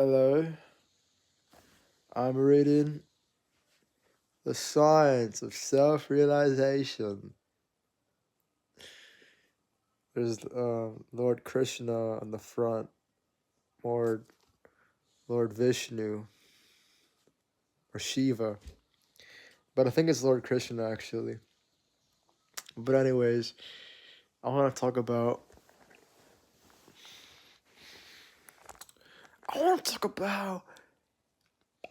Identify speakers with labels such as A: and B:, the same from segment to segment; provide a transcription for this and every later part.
A: Hello, I'm reading The Science of Self-Realization. There's Lord Krishna on the front, or Lord Vishnu, or Shiva. But I think it's Lord Krishna actually. But anyways, I want to talk about. I want to talk about.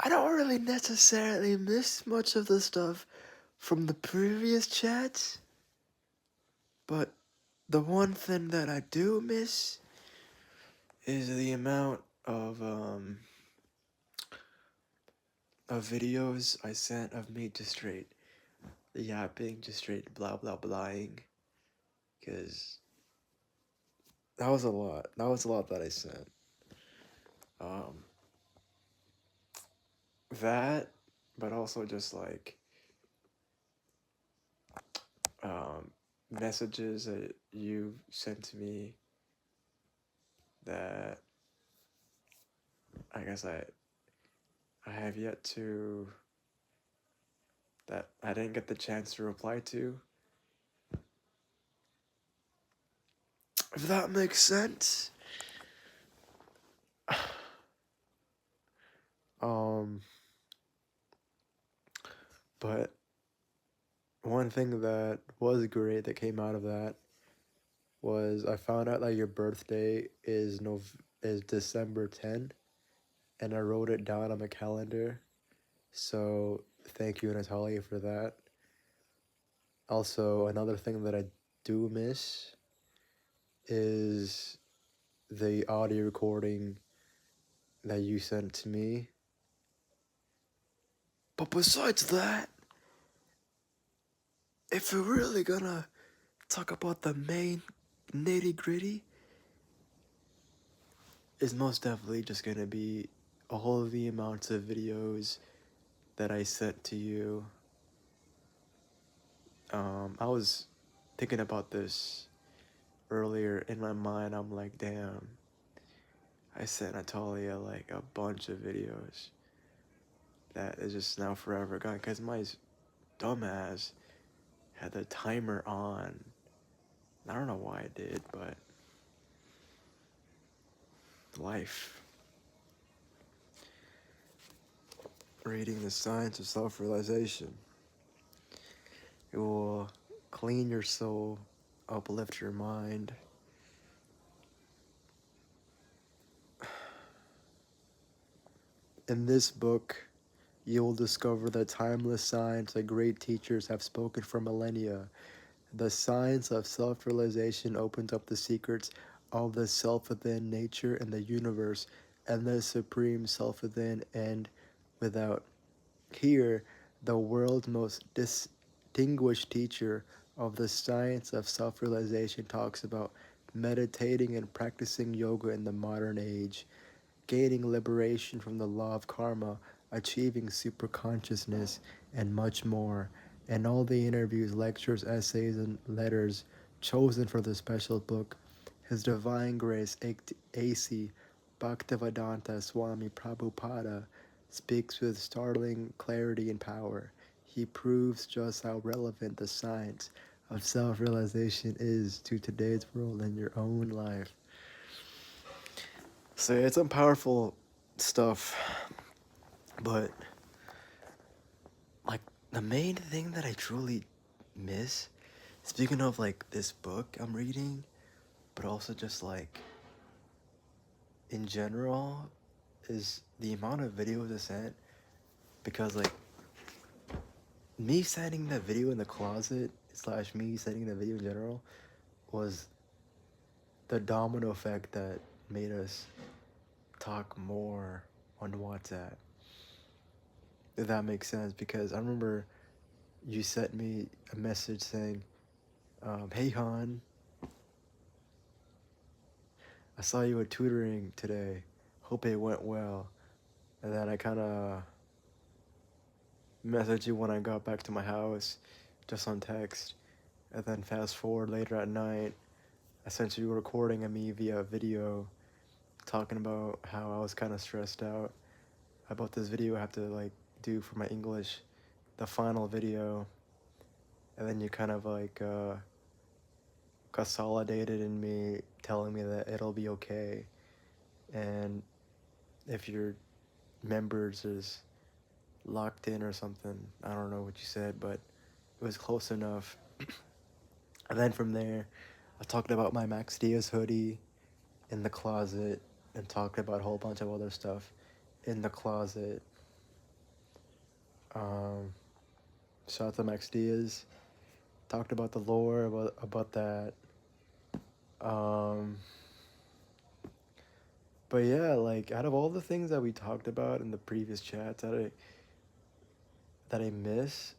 A: I don't really necessarily miss much of the stuff from the previous chats, but the one thing that I do miss is the amount of videos I sent of me just straight yapping, just straight blah blah blahing, because that was a lot. That was a lot that I sent. Um, that, but also just like messages that you sent to me that I guess I have yet to, that I didn't get the chance to reply to. If that makes sense. Um, but one thing that was great that came out of that was I found out that your birthday is December 10th, and I wrote it down on my calendar. So thank you, Natalia, for that. Also, another thing that I do miss is the audio recording that you sent to me. But besides that, if we're really gonna talk about the main nitty gritty, is most definitely just gonna be all of the amounts of videos that I sent to you. I was thinking about this earlier in my mind. I'm like, damn, I sent Natalia like a bunch of videos that is just now forever gone because my dumbass had the timer on. I don't know why I did, but life. Reading The Science of Self-Realization. It will clean your soul, uplift your mind. In this book, you will discover the timeless science that great teachers have spoken for millennia. The science of self-realization opens up the secrets of the self within nature and the universe, and the supreme self within and without. Here, the world's most distinguished teacher of the science of self-realization talks about meditating and practicing yoga in the modern age, gaining liberation from the law of karma, achieving superconsciousness, and much more. And all the interviews, lectures, essays, and letters chosen for the special book, His Divine Grace A.C. Bhaktivedanta Swami Prabhupada speaks with startling clarity and power. He proves just how relevant the science of self-realization is to today's world and your own life. So it's some powerful stuff, but like the main thing that I truly miss, speaking of like this book I'm reading, but also just like in general, is the amount of videos I sent. Because like me sending that video in the closet slash me sending that video in general was the domino effect that made us talk more on WhatsApp. If that makes sense, because I remember you sent me a message saying, hey Han, I saw you at tutoring today. Hope it went well. And then I kind of messaged you when I got back to my house, just on text. And then fast forward later at night, I sent you a recording of me via video talking about how I was kind of stressed out about this video I have to like do for my English, the final video, and then you kind of like consolidated in me telling me that it'll be okay, and if your members is locked in or something, I don't know what you said, but it was close enough. And then from there, I talked about my Max Diaz hoodie in the closet and talked about a whole bunch of other stuff in the closet. Um, Shout out to Max Diaz. Talked about the lore about that. Um, but yeah, like out of all the things that we talked about in the previous chats that I miss,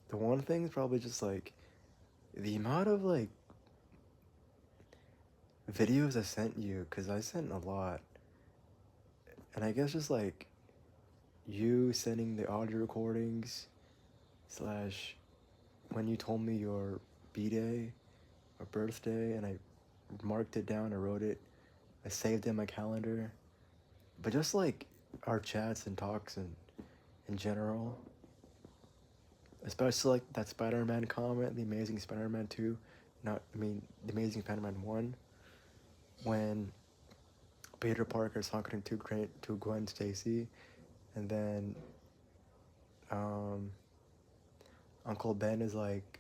A: the one thing is probably just like the amount of like videos I sent you, because I sent a lot, and I guess just like you sending the audio recordings slash when you told me your b-day or birthday, and I marked it down, I wrote it, I saved it in my calendar. But just like our chats and talks and in general, especially like that Spider-Man comment, the Amazing Spider-Man 2, the Amazing Spider-Man 1, when Peter Parker is talking to Gwen Stacy, and then um, Uncle Ben is like,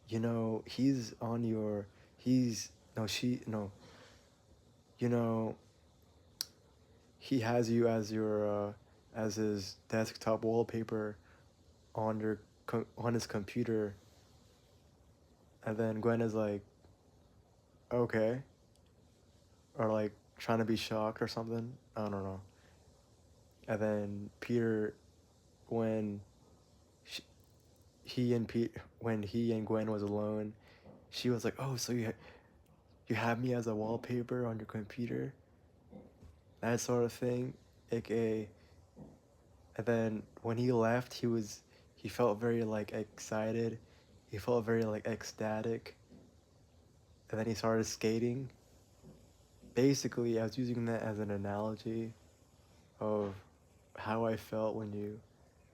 A: you know, he's on your, he's, no, she, no, you know, he has you as his desktop wallpaper on on his computer, and then Gwen is like, okay, or like trying to be shocked or something. I don't know. And then Peter, when sh he and Pete, when he and Gwen was alone, she was like, "Oh, so you have me as a wallpaper on your computer?" That sort of thing, aka. And then when he left, he felt very like excited. He felt very like ecstatic. And then he started skating. Basically, I was using that as an analogy of how I felt when you,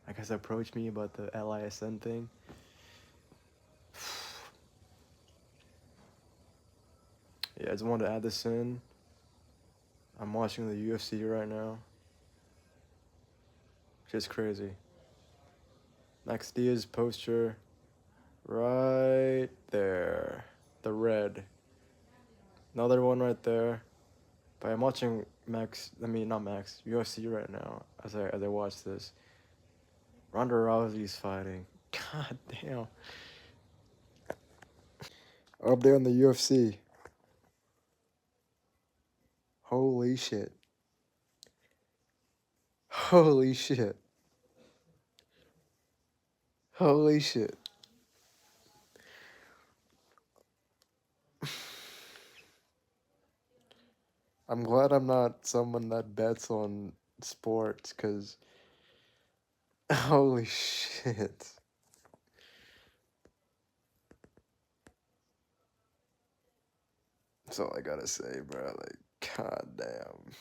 A: I guess, approached me about the LISN thing. Yeah, I just wanted to add this in. I'm watching the UFC right now. Just crazy. Max Diaz poster right there. The red. Another one right there. But I'm watching not Max, UFC right now as I watch this. Ronda Rousey's fighting. God damn. Up there in the UFC. Holy shit. Holy shit. Holy shit. I'm glad I'm not someone that bets on sports, because holy shit. That's all I gotta say, bro. Like, god damn.